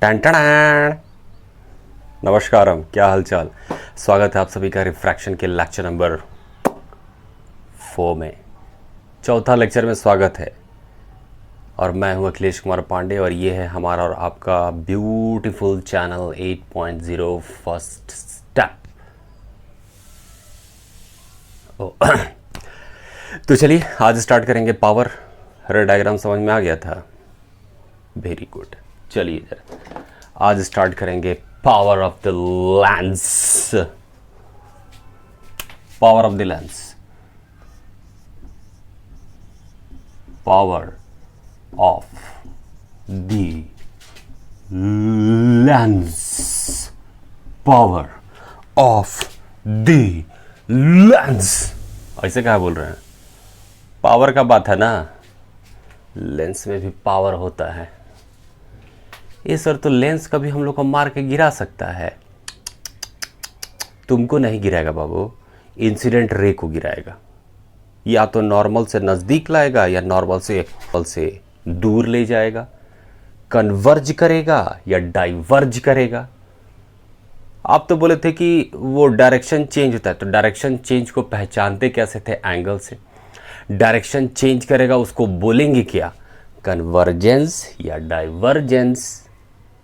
Ton ton. नमस्कारम, क्या हालचाल। स्वागत है आप सभी का रिफ्रैक्शन के लेक्चर नंबर 4 में। चौथा लेक्चर में स्वागत है और मैं हूं अखिलेश कुमार पांडे और ये है हमारा और आपका ब्यूटीफुल चैनल 8.0 फर्स्ट स्टेप। तो चलिए आज स्टार्ट करेंगे पावर। हर डायग्राम समझ में आ गया था? Very good. चलिए जरा आज स्टार्ट करेंगे power of the lens. Power of the lens, power of the lens, power of the lens. ऐसे क्या बोल रहे हैं? पावर का बात है ना, लेंस में भी पावर होता है। ये सर तो लेंस कभी हम लोग को मार के गिरा सकता है। तुमको नहीं गिराएगा बाबू, इंसिडेंट रे को गिराएगा। या तो नॉर्मल से नज़दीक लाएगा या नॉर्मल से दूर ले जाएगा। कन्वर्ज करेगा या डाइवर्ज करेगा। आप तो बोले थे कि वो डायरेक्शन चेंज होता है, तो डायरेक्शन चेंज को पहचानते कैसे थे? एंगल से। डायरेक्शन चेंज करेगा उसको बोलेंगे क्या? कन्वर्जेंस या डाइवर्जेंस।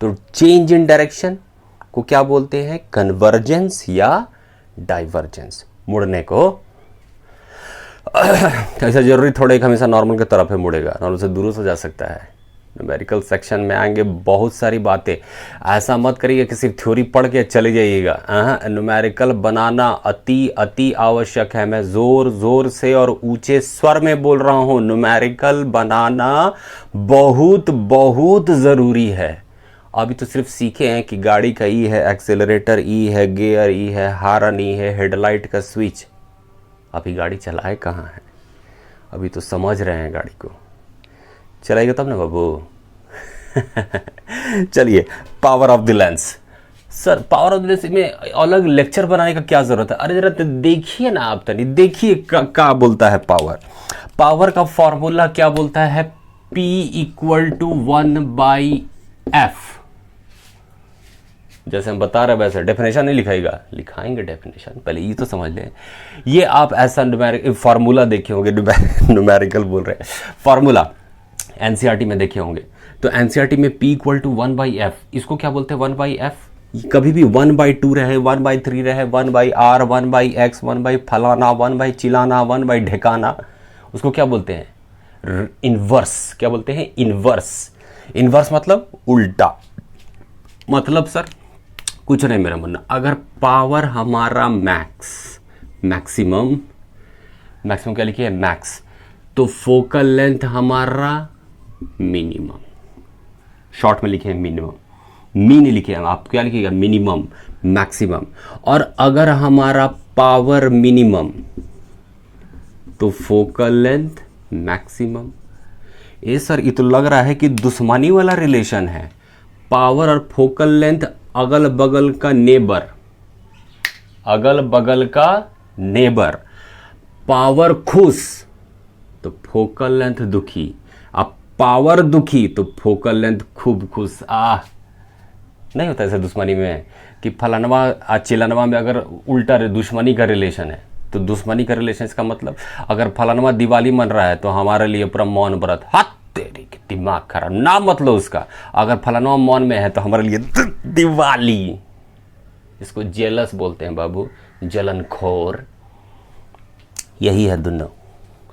तो चेंज इन डायरेक्शन को क्या बोलते हैं? कन्वर्जेंस या डाइवर्जेंस। मुड़ने को ऐसा जरूरी थोड़ा एक हमेशा नॉर्मल की तरफ है मुड़ेगा, नॉर्मल से दूर हो जा सकता है। न्यूमेरिकल सेक्शन में आएंगे बहुत सारी बातें। ऐसा मत करिए कि सिर्फ थ्योरी पढ़ के चले जाइएगा। न्यूमेरिकल बनाना अति अति आवश्यक है। मैं जोर जोर से और ऊंचे स्वर में बोल रहा हूं, न्यूमेरिकल बनाना बहुत बहुत ज़रूरी है। अभी तो सिर्फ सीखे हैं कि गाड़ी का ई है, एक्सेलरेटर ई है, गियर ई है, हारन ई है, हेडलाइट का स्विच। अभी गाड़ी चलाए कहाँ है? अभी तो समझ रहे हैं गाड़ी को। चलाएगा तब ना बाबू। चलिए, power of the lens. Sir power of the lens में अलग लेक्चर बनाने का क्या जरूरत है? अरे जरा देखिए ना, आप तनी देखिए क्या बोलता है पावर। पावर का फॉर्मूला क्या बोलता है? P = 1/f। जैसे हम बता रहे वैसे डेफिनेशन नहीं लिखाएगा, लिखाएंगे डेफिनेशन। पहले ये तो समझ लें। ये आप ऐसा फार्मूला देखे होंगे, न्यूमेरिकल बोल रहे हैं, फार्मूला एनसीईआरटी में देखे होंगे। तो एनसीईआरटी में P = 1/f, इसको क्या बोलते हैं? 1/f। कभी भी 1/2 रहे, 1/3 रहे, 1/r, 1/x, 1/ फलाना, 1/ चिलाना, 1/ ढेकाना, उसको क्या बोलते हैं? इनवर्स। क्या बोलते हैं? इनवर्स। इनवर्स मतलब उल्टा। मतलब सर कुछ नहीं, मेरा मानना अगर पावर हमारा मैक्सिमम क्या लिखिए? मैक्स। तो फोकल लेंथ हमारा मिनिमम। शॉर्ट में लिखे मिनिमम, मीन लिखे हम। आप क्या लिखिएगा? Minimum, maximum. और अगर हमारा पावर मिनिमम तो फोकल लेंथ मैक्सिमम। ये सर ये तो लग रहा है कि दुश्मनी वाला रिलेशन है। पावर और फोकल लेंथ अगल बगल का नेबर, अगल बगल का नेबर। पावर खुश तो फोकल लेंथ दुखी। अब पावर दुखी तो फोकल लेंथ खूब खुश। नहीं होता ऐसे दुश्मनी में कि फलानवा चिलानवा में अगर उल्टा दुश्मनी का रिलेशन है, तो दुश्मनी का रिलेशन इसका मतलब अगर फलानवा दिवाली मन रहा है तो हमारे लिए पूरा मौन व्रत। हाथ तेरी की दिमाग खराब ना मतलब उसका। अगर फलानवा मौन में है तो हमारे लिए दिवाली। इसको जेलस बोलते हैं बाबू, जलनखोर। यही है दोनों,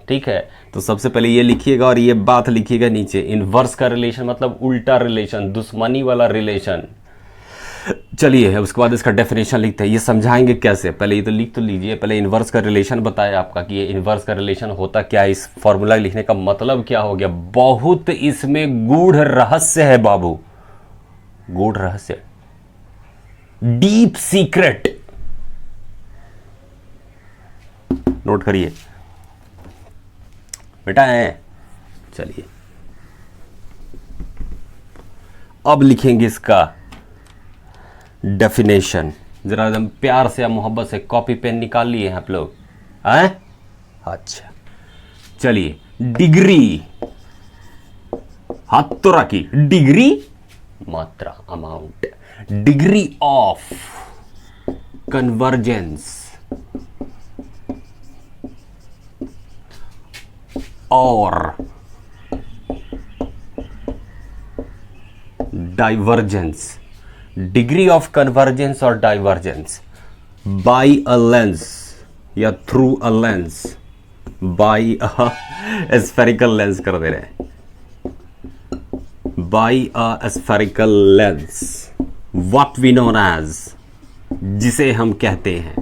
ठीक है। तो सबसे पहले ये लिखिएगा और ये बात लिखिएगा नीचे। इनवर्स का रिलेशन मतलब उल्टा रिलेशन, दुश्मनी वाला रिलेशन। चलिए उसके बाद इसका डेफिनेशन लिखते हैं। ये समझाएंगे कैसे, पहले ये तो लिख तो लीजिए। पहले इनवर्स का रिलेशन बताया आपका कि ये इनवर्स का रिलेशन होता क्या है, इस फॉर्मूला लिखने का मतलब क्या हो गया। बहुत इसमें गूढ़ रहस्य है बाबू, गूढ़ रहस्य, डीप सीक्रेट। नोट करिए बेटा है। चलिए अब लिखेंगे इसका डेफिनेशन। जरा एकदम प्यार से या मोहब्बत से कॉपी पेन निकाल लिए हैं आप लोग? हैं? अच्छा चलिए। डिग्री, हाथ तो रखी। डिग्री मात्रा, अमाउंट। डिग्री ऑफ कन्वर्जेंस और डाइवर्जेंस, डिग्री ऑफ कन्वर्जेंस और डाइवर्जेंस बाय अ लेंस या through a lens, by a spherical lens कर दे रहे हैं, by a spherical lens, what we known as, जिसे हम कहते हैं,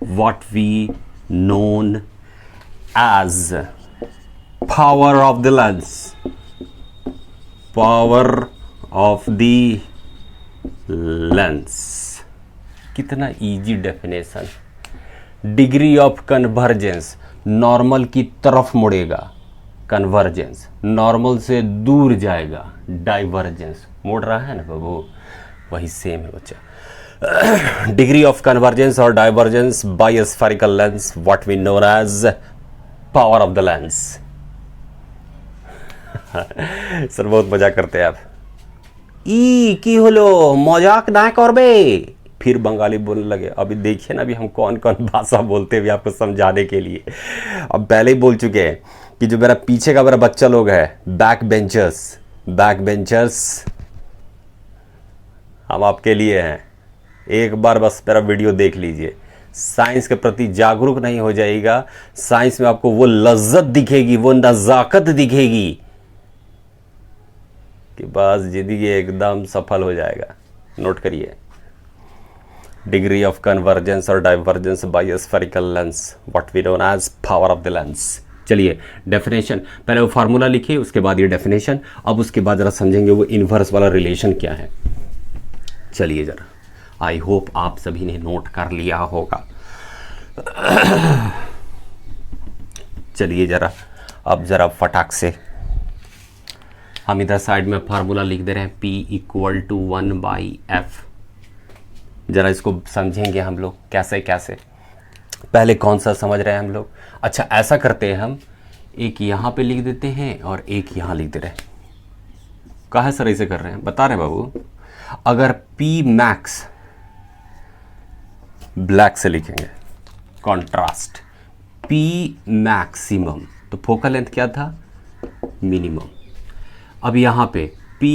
what we known as power of the lens, power of the lens. कितना easy definition. Degree of convergence, normal की तरफ मुड़ेगा, कन्वर्जेंस नॉर्मल से दूर जाएगा, डाइवर्जेंस मुड़ रहा है ना बाबू, वही सेम है बच्चा। डिग्री ऑफ कन्वर्जेंस और divergence by a spherical lens, what we known as power of the lens. Sir बहुत मजा करते हैं आप। ई की होलो मजाक ना करबे, फिर बंगाली बोलने लगे। अभी देखिए ना, अभी हम कौन कौन भाषा बोलते हैं आपको समझाने के लिए। अब पहले ही बोल चुके हैं कि जो मेरा पीछे का मेरा बच्चा लोग है, बैक बेंचर्स, बैक बेंचर्स हम आपके लिए हैं। एक बार बस मेरा वीडियो देख लीजिए, साइंस के प्रति जागरूक नहीं हो जाएगा, साइंस में आपको वो लज्जत दिखेगी, वो नजाकत दिखेगी कि बस जिंदगी एकदम सफल हो जाएगा। नोट करिए, डिग्री ऑफ कन्वर्जेंस और divergence by spherical lens, what we known as power of the lens. चलिए डेफिनेशन, पहले वो फार्मूला लिखिए, उसके बाद ये डेफिनेशन। अब उसके बाद जरा समझेंगे वो इनवर्स वाला रिलेशन क्या है। चलिए जरा, आई होप आप सभी ने नोट कर लिया होगा। चलिए जरा, अब जरा फटाक से हम इधर साइड में फार्मूला लिख दे रहे हैं, P इक्वल टू 1/f। जरा इसको समझेंगे हम लोग कैसे कैसे। पहले कौन सा समझ रहे हैं हम लोग? अच्छा ऐसा करते हैं, हम एक यहाँ पे लिख देते हैं और एक यहाँ लिख दे रहे हैं। काहे सर ऐसे कर रहे हैं, बता रहे हैं बाबू। अगर P मैक्स ब्लैक से लिखेंगे, कॉन्ट्रास्ट, P मैक्सिमम, तो फोकल लेंथ क्या था? मिनिमम। अब यहाँ पे P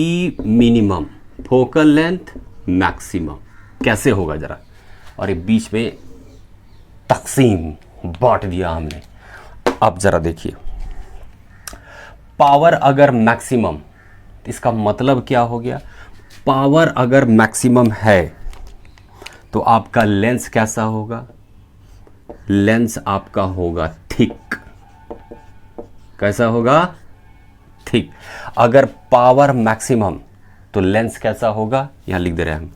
minimum, focal length maximum, कैसे होगा जरा? और ये बीच में तकसीम बांट दिया हमने। अब जरा देखिए, पावर अगर मैक्सिमम, इसका मतलब क्या हो गया? पावर अगर मैक्सिमम है तो आपका लेंस कैसा होगा? लेंस आपका होगा थिक। कैसा होगा? थिक। अगर पावर मैक्सिमम तो लेंस कैसा होगा? यहां लिख दे रहे हैं हम,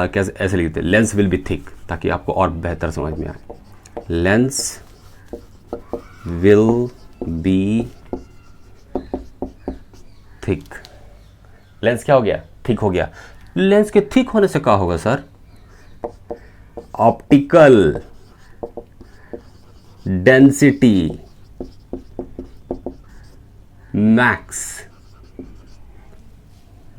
कैसे ऐसे लिखते हैं, लेंस विल बी थिक, ताकि आपको और बेहतर समझ में आए। Lens will be thick. Lens क्या हो गया? थिक हो गया। लेंस के थिक होने से क्या होगा सर? Optical density max.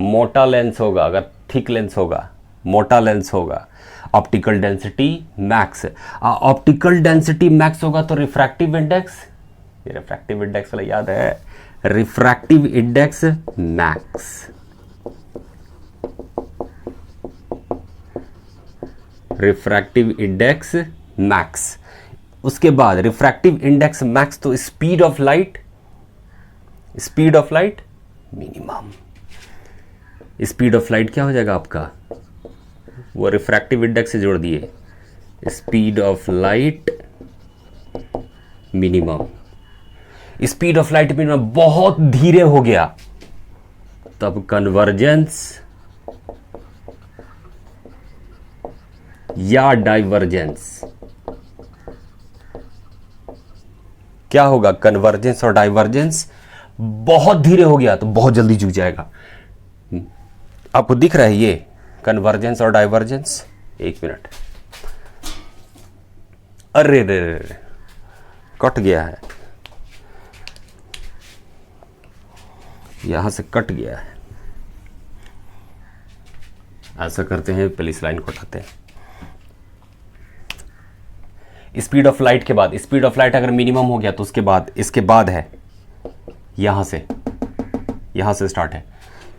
मोटा लेंस होगा, अगर थिक लेंस होगा, मोटा लेंस होगा, optical density max. Optical density max होगा तो रिफ्रैक्टिव इंडेक्स, ये रिफ्रैक्टिव इंडेक्स वाला याद है, refractive index max. Refractive index max. उसके बाद रिफ्रैक्टिव इंडेक्स मैक्स तो speed of light, speed of light minimum. Speed of light क्या हो जाएगा आपका? वो रिफ्रैक्टिव इंडेक्स से जोड़ दिए, speed of light minimum. Speed of light minimum बहुत धीरे हो गया, तब कन्वर्जेंस या डाइवर्जेंस क्या होगा? कन्वर्जेंस और डाइवर्जेंस। बहुत धीरे हो गया तो बहुत जल्दी झुक जाएगा। आपको दिख रहा है ये कन्वर्जेंस और डाइवर्जेंस? एक मिनट, अरे रे रे, कट गया है, यहां से कट गया है। ऐसा करते हैं, पहले इस लाइन को हटाते हैं। स्पीड ऑफ लाइट के बाद, स्पीड ऑफ लाइट अगर मिनिमम हो गया तो उसके बाद, इसके बाद है यहां से स्टार्ट है।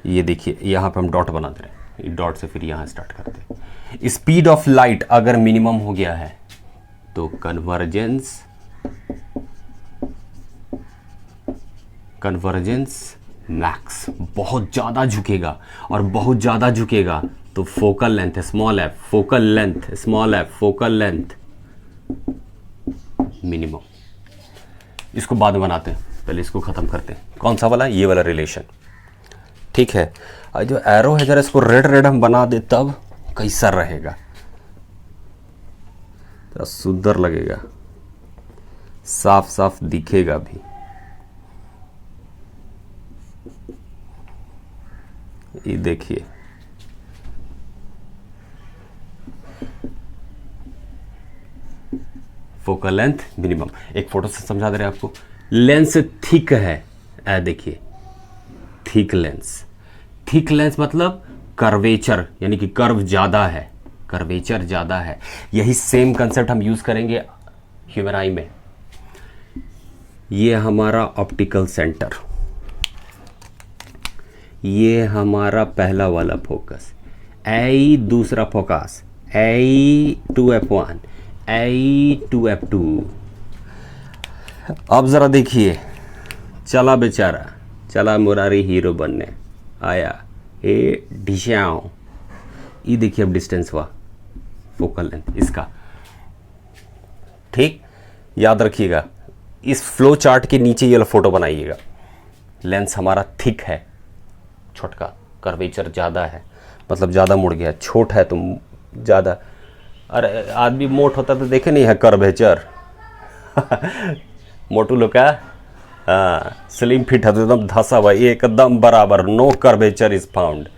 ये देखिए यहां पे हम डॉट बना दे रहे हैं, डॉट से फिर यहां स्टार्ट करते हैं। स्पीड ऑफ लाइट अगर मिनिमम हो गया है तो कन्वर्जेंस मैक्स, बहुत ज़्यादा झुकेगा, और बहुत ज़्यादा झुकेगा तो focal length small F, focal length small F, focal length minimum. इसको बाद में बनाते हैं, पहले इसको ख़त्म करते हैं। कौन सा वाला? ये वाला रिलेशन, ठीक है। और जो एरो है जरा इसको रेड रेड हम बना दे, तब कैसा रहेगा, तो सुंदर लगेगा, साफ साफ दिखेगा भी। ये देखिए, फोकल लेंथ मिनिमम। एक फोटो से समझा दे रहे हैं आपको। लेंस थिक है, देखिए थिक लेंस, थिक लेंस मतलब कर्वेचर, यानी कि कर्व ज्यादा है, कर्वेचर ज्यादा है। यही सेम कंसेप्ट हम यूज करेंगे ह्यूमन आई में। ये हमारा ऑप्टिकल सेंटर, ये हमारा पहला वाला फोकस, ए दूसरा फोकस, A2F1, A2F2। अब जरा देखिए, चला बेचारा, चला मुरारी हीरो बनने आया, ए ढिशाओ। ये देखिए अब डिस्टेंस हुआ, फोकल लेंथ इसका, ठीक। याद रखिएगा, इस फ्लो चार्ट के नीचे ये फोटो बनाइएगा। लेंस हमारा थिक है, छोटका, कर्वेचर ज़्यादा है, मतलब ज़्यादा मुड़ गया, छोट है तो ज़्यादा। अरे आदमी मोट होता तो देखे नहीं है कर्वेचर मोटू लोग का, हाँ स्लिम फिट है तो एकदम धसा हुआ, एकदम बराबर, नो कर्वेचर इज फाउंड।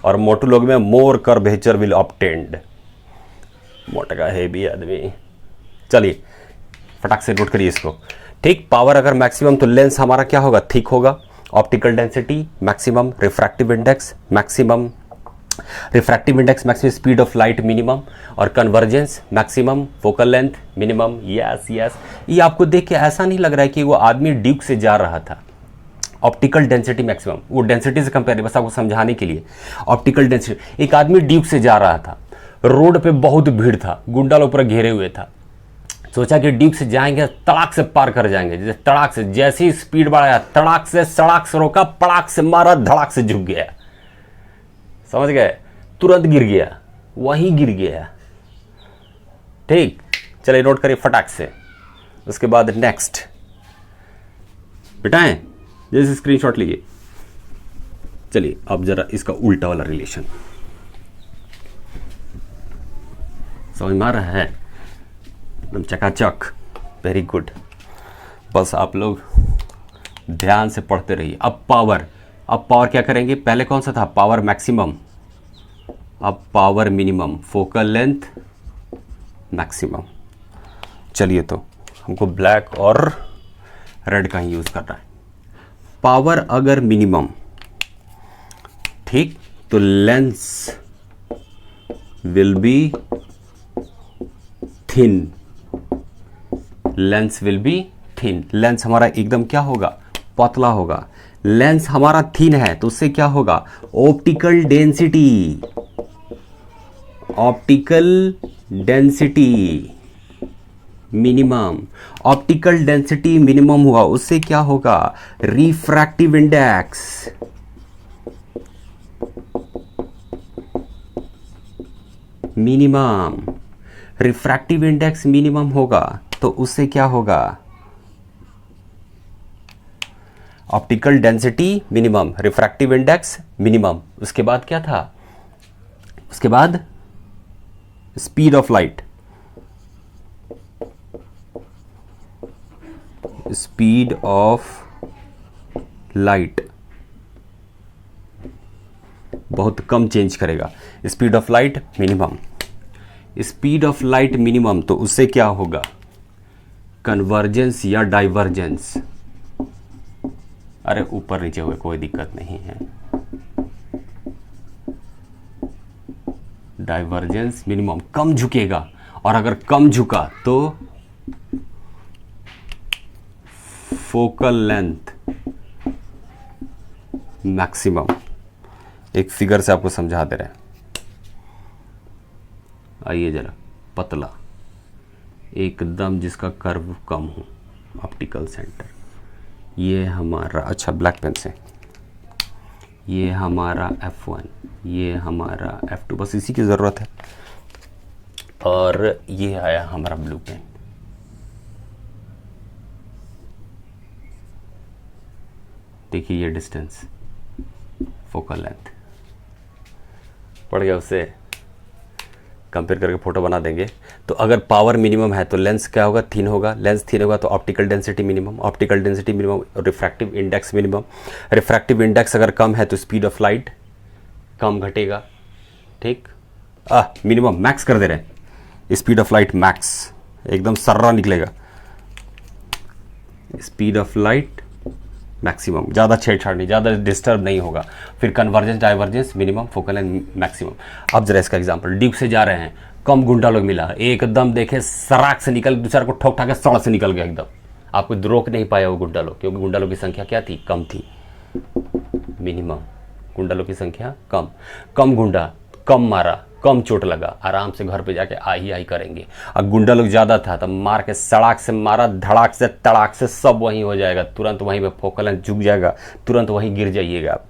और मोटू लोग में मोर कर्वेचर विल ऑब्टेन्ड। मोटा है भी आदमी। चलिए फटाक से नोट करिए इसको, ठीक। पावर अगर मैक्सिमम तो लेंस हमारा क्या होगा? थिक होगा। Optical density maximum, refractive index maximum, refractive index maximum, speed of light minimum, और convergence maximum, focal length minimum. Yes yes, ये आपको देख के ऐसा नहीं लग रहा है कि वो आदमी ड्यूक से जा रहा था। ऑप्टिकल डेंसिटी मैक्सिमम, वो डेंसिटी से कंपेयर, बस आपको समझाने के लिए। ऑप्टिकल डेंसिटी, एक आदमी ड्यूक से जा रहा था, रोड पे बहुत भीड़ था, गुंडा लोग पूरा घेरे हुए था, सोचा कि ड्यूक से जाएंगे, तड़ाक से पार कर जाएंगे। जैसे तड़ाक से, जैसी ही स्पीड बढ़ाया, तड़ाक से सड़ाक से रोका, पड़ाक से मारा, धड़ाक से झुक गया, समझ गए? तुरंत गिर गया, वहीं गिर गया, ठीक। चलिए नोट करिए फटाक से। उसके बाद नेक्स्ट बिटाएं, जैसे स्क्रीनशॉट लीजिए। चलिए अब जरा इसका उल्टा वाला रिलेशन समझ में आ रहा है? एकदम चकाचक, वेरी गुड। बस आप लोग ध्यान से पढ़ते रहिए। अब पावर क्या करेंगे? पहले कौन सा था? पावर मैक्सिमम, अब power minimum, focal length maximum. चलिए तो हमको ब्लैक और रेड का ही यूज करना है। पावर अगर मिनिमम, ठीक, तो lens will be thin, lens will be thin. Lens हमारा एकदम क्या होगा? पतला होगा। लेंस हमारा थिन है तो उससे क्या होगा? Optical density, optical density minimum, optical density minimum हुआ, उससे क्या होगा? Refractive index, minimum, refractive index minimum होगा तो उससे क्या होगा? Optical density minimum, refractive index minimum. उसके बाद क्या था? उसके बाद speed of light, speed of light बहुत कम चेंज करेगा। Speed of light minimum, speed of light minimum, तो उससे क्या होगा? कन्वर्जेंस या डाइवर्जेंस। अरे ऊपर नीचे हुए कोई दिक्कत नहीं है। डाइवर्जेंस मिनिमम, कम झुकेगा, और अगर कम झुका तो फोकल लेंथ मैक्सिमम। एक फिगर से आपको समझा दे रहे हैं, आइए जरा, पतला एकदम जिसका कर्व कम हो, ऑप्टिकल सेंटर, ये हमारा, अच्छा ब्लैक पेन से, ये हमारा F1, ये हमारा F2, बस इसी की ज़रूरत है, और ये आया हमारा ब्लू पेन। देखिए ये डिस्टेंस, फोकल लेंथ पड़ गया, उससे कंपेयर करके फोटो बना देंगे। तो अगर पावर मिनिमम है तो लेंस क्या होगा, थिन होगा, लेंस थिन होगा तो optical density minimum, optical density minimum, refractive index minimum, refractive index अगर कम है तो स्पीड ऑफ लाइट कम घटेगा, ठीक। मिनिमम मैक्स कर दे रहे हैं, स्पीड ऑफ लाइट मैक्स, एकदम सर्रा निकलेगा, स्पीड ऑफ लाइट मैक्सिमम, ज़्यादा छेड़छाड़ नहीं, ज़्यादा डिस्टर्ब नहीं होगा। फिर convergence divergence minimum, focal and maximum. अब जरा इसका एग्जांपल, ड्यूब से जा रहे हैं, कम गुंडा लोग मिला, एकदम देखे सराक से निकल, दूसरे को ठोक ठाक सड़क से निकल गया एकदम, आपको रोक नहीं पाया वो गुंडा लोग, क्योंकि गुंडा लोग की संख्या क्या थी, कम थी, मिनिमम, गुंडा लोग की संख्या कम, कम गुंडा, कम मारा, कम चोट लगा, आराम से घर पे जाके आई करेंगे। अब गुंडा लोग ज़्यादा था तब मार के सड़ाक से मारा, धड़ाक से तड़ाक से सब वहीं हो जाएगा, तुरंत वहीं पे फोकल झुक जाएगा, तुरंत वहीं गिर जाइएगा आप।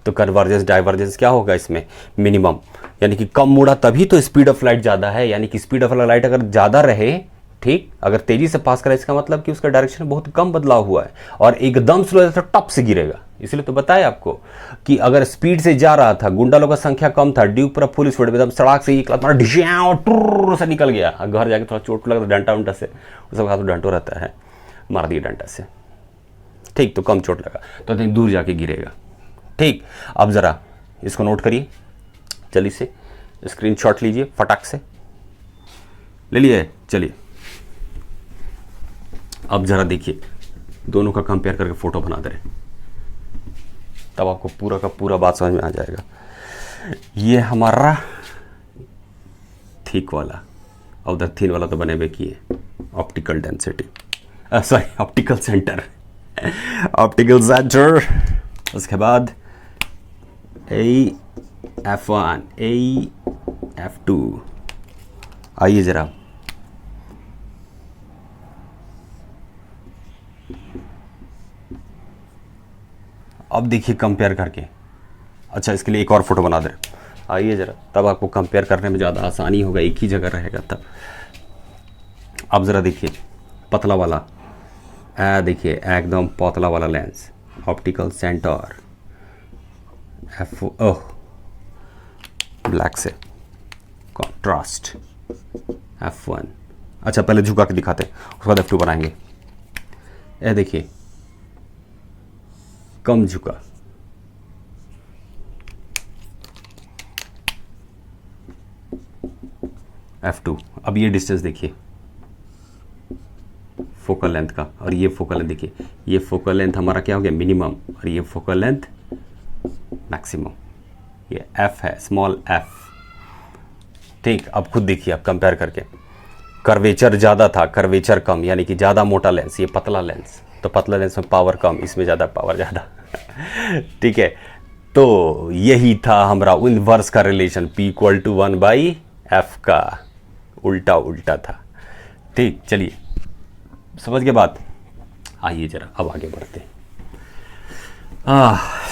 तो कन्वर्जेंस डाइवर्जेंस क्या होगा इसमें, मिनिमम, यानी कि कम मुड़ा तभी तो स्पीड ऑफ लाइट ज़्यादा है, यानी कि स्पीड ऑफ लाइट अगर ज़्यादा रहे, ठीक, अगर तेजी से पास करे इसका मतलब कि उसका डायरेक्शन में बहुत कम बदलाव हुआ है, और एकदम स्लो है तो टप से गिरेगा। इसलिए तो बताया आपको कि अगर स्पीड से जा रहा था, गुंडा लोग का संख्या कम था, ड्यूब पूरा फुल स्पीड में, सड़क से एक टुर्र से निकल गया, घर जाके थोड़ा चोट लगा, डंटा उंटा से, उसका हाथ डंटो रहता है, मार दिया डंटा से, ठीक, तो कम चोट लगा, तो दूर जाके गिरेगा, ठीक। अब जरा इसको नोट करिए, जल्दी से स्क्रीनशॉट लीजिए, फटाक से ले लिए, चलिए अब जरा देखिए, दोनों का कंपेयर करके फोटो बना दे रहे, तब आपको पूरा का पूरा बात समझ में आ जाएगा। ये हमारा थिक वाला, और उधर थिन वाला तो बने हुए किए, optical density, sorry optical centre, optical centre. उसके बाद F1, F2, आइए जरा, अब देखिए कंपेयर करके, अच्छा इसके लिए एक और फोटो बना दे, आइए जरा, तब आपको कंपेयर करने में ज़्यादा आसानी होगा, एक ही जगह रहेगा तब। अब ज़रा देखिए पतला वाला, देखिए एकदम पतला वाला लेंस, ऑप्टिकल सेंटर, ब्लैक से कॉन्ट्रास्ट, F1, अच्छा पहले झुका के दिखाते हैं, उसके बाद F2 बनाएंगे। ये देखिए कम झुका, F2। अब ये डिस्टेंस देखिए फोकल लेंथ का, और ये फोकल लेंथ देखिए, ये फोकल लेंथ हमारा क्या हो गया, मिनिमम, और ये फोकल लेंथ मैक्सिमम, ये F है, स्मॉल f, ठीक। अब खुद देखिए, आप कंपेयर करके, कर्वेचर ज़्यादा था, कर्वेचर कम, यानी कि ज़्यादा मोटा लेंस, ये पतला लेंस, तो पतला लेंस में पावर कम, इसमें ज़्यादा पावर ज़्यादा, ठीक है। तो यही था हमारा इनवर्स का रिलेशन, P = 1/f का उल्टा उल्टा था, ठीक। चलिए समझ के बात, आइए जरा अब आगे बढ़ते हैं।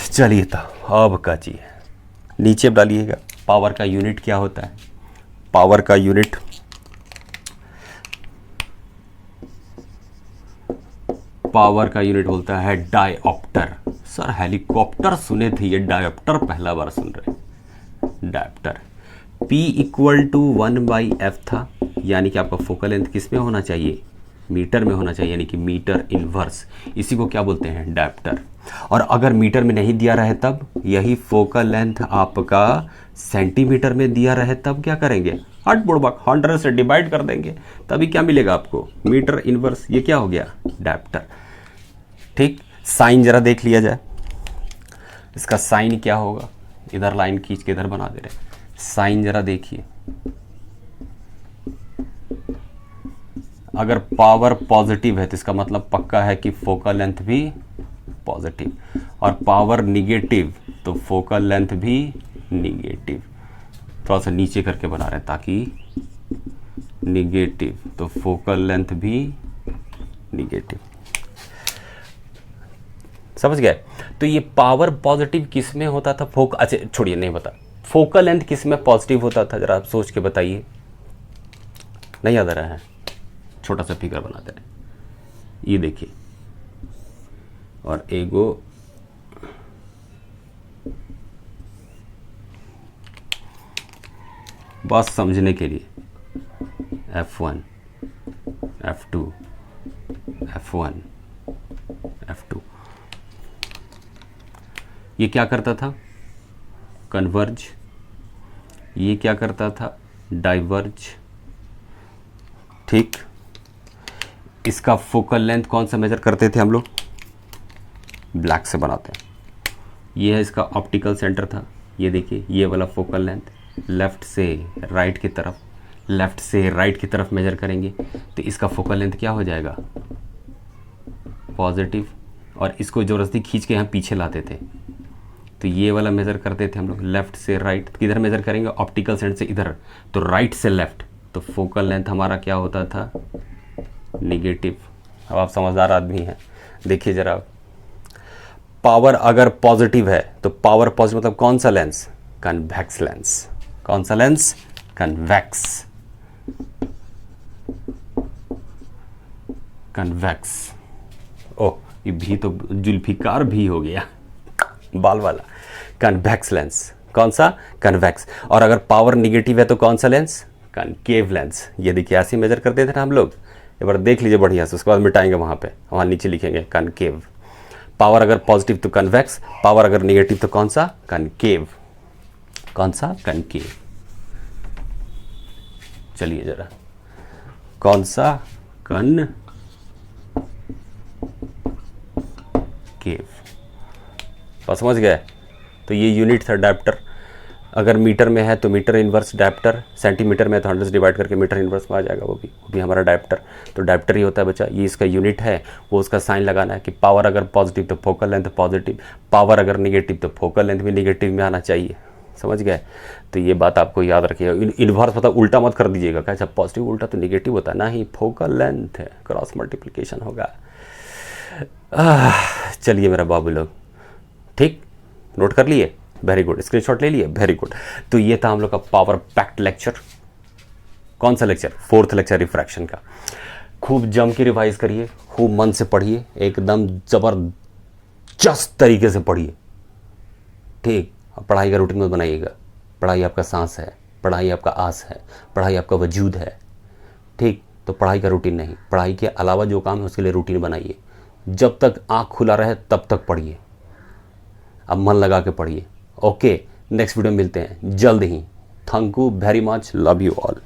चलिए तो अब का चीज नीचे डालिएगा, पावर का यूनिट क्या होता है, पावर का यूनिट बोलता है डायोप्टर। सर हेलीकॉप्टर सुने थे, ये डायोप्टर पहला बार सुन रहे हैं। डायोप्टर P = 1/f था, यानी कि आपका फोकल लेंथ किस में होना चाहिए, मीटर में होना चाहिए, यानी कि मीटर इनवर्स, इसी को क्या बोलते हैं, डायोप्टर। और अगर मीटर में नहीं दिया रहे तब, यही फोकल लेंथ आपका सेंटीमीटर में दिया रहे तब क्या करेंगे, 100 से डिवाइड कर देंगे, तभी क्या मिलेगा आपको, मीटर इनवर्स। ये क्या हो गया, डायोप्टर, ठीक। साइन जरा देख लिया जाए, इसका साइन क्या होगा, इधर लाइन खींच के इधर बना दे रहे, साइन जरा देखिए, अगर पावर पॉजिटिव है तो इसका मतलब पक्का है कि फोकल लेंथ भी पॉजिटिव, और पावर निगेटिव तो फोकल लेंथ भी निगेटिव। थोड़ा सा नीचे करके बना रहे हैं ताकि निगेटिव तो फोकल लेंथ भी निगेटिव। समझ गए? तो ये पावर पॉजिटिव किस में होता था? अच्छा छोड़िए, नहीं बता, फोकल लेंथ किस में पॉजिटिव होता था? जरा आप सोच के बताइए, नहीं याद आ रहा है? छोटा सा फिगर बनाते हैं, ये देखिए, और एगो बस समझने के लिए, F1 F2 F1 F2, ये क्या करता था? कन्वर्ज। ये क्या करता था? डाइवर्ज। ठीक, इसका फोकल लेंथ कौन सा मेजर करते थे हम लोग? ब्लैक से बनाते हैं। ये है इसका ऑप्टिकल सेंटर था, ये देखिए, ये वाला फोकल लेंथ लेफ़्ट से राइट की तरफ, लेफ़्ट से राइट की तरफ मेजर करेंगे तो इसका फोकल लेंथ क्या हो जाएगा? पॉजिटिव। और इसको ज़बरदस्ती खींच के यहाँ पीछे लाते थे, तो ये वाला मेज़र करते थे हम लोग लेफ़्ट से राइट। किधर मेज़र करेंगे? ऑप्टिकल सेंटर से इधर, तो राइट से लेफ़्ट, तो फोकल लेंथ हमारा क्या होता था? निगेटिव। अब आप समझदार आदमी हैं, देखिए ज़रा, पावर अगर पॉजिटिव है तो पावर पॉजिटिव मतलब कौन सा लेंस? Convex lens. कौन सा लेंस? कन्वेक्स। कन्वेक्स। ओह, ये भी तो जुल्फिकार भी हो गया, बाल वाला। Convex lens. कौन सा? कन्वेक्स। और अगर पावर निगेटिव है तो कौन सा लेंस? Concave lens. ये देखिए, ऐसे मेजर करते थे ना हम लोग, एक बार देख लीजिए बढ़िया से, उसके बाद मिटाएंगे वहाँ पे, वहाँ नीचे लिखेंगे कनकेव। पावर अगर पॉजिटिव तो कन्वेक्स, पावर अगर निगेटिव तो कौन सा? कनकेव। कौन सा? कनकेव। चलिए जरा, कौन सा? कनकेव। बस समझ गए? तो ये यूनिट था डायप्टर। अगर मीटर में है तो मीटर इन्वर्स डायप्टर, सेंटीमीटर में तो 100 से डिवाइड करके मीटर इन्वर्स में आ जाएगा, वो भी हमारा डायप्टर। तो डायप्टर ही होता है बच्चा, ये इसका यूनिट है, वो उसका साइन लगाना है कि पावर अगर पॉजिटिव तो फोकल लेंथ पॉजिटिव, पावर अगर निगेटिव तो फोकल लेंथ भी निगेटिव में आना चाहिए। समझ गए? तो ये बात आपको याद रखिएगा। इन्वर्स मतलब उल्टा मत कर दीजिएगा, क्या अच्छा पॉजिटिव उल्टा तो निगेटिव होता है, ना ही, फोकल लेंथ है, क्रॉस मल्टीप्लिकेशन होगा। चलिए मेरा बाबू लोग, ठीक, नोट कर लिए? Very good. स्क्रीनशॉट ले लिए? Very good. तो ये था हम लोग का पावर पैक्ड लेक्चर। कौन सा लेक्चर? 4th लेक्चर रिफ्रैक्शन का। खूब जम के रिवाइज करिए, खूब मन से पढ़िए, एकदम जबरदस्त तरीके से पढ़िए, ठीक। पढ़ाई का रूटीन मत बनाइएगा। पढ़ाई आपका सांस है, पढ़ाई आपका आस है, पढ़ाई आपका वजूद है, ठीक। तो पढ़ाई का रूटीन नहीं, पढ़ाई के अलावा जो काम है उसके लिए रूटीन बनाइए। जब तक आँख खुला रहे तब तक पढ़िए, अब मन लगा के पढ़िए। ओके, नेक्स्ट वीडियो में मिलते हैं जल्द ही। Thank you very much, love you all.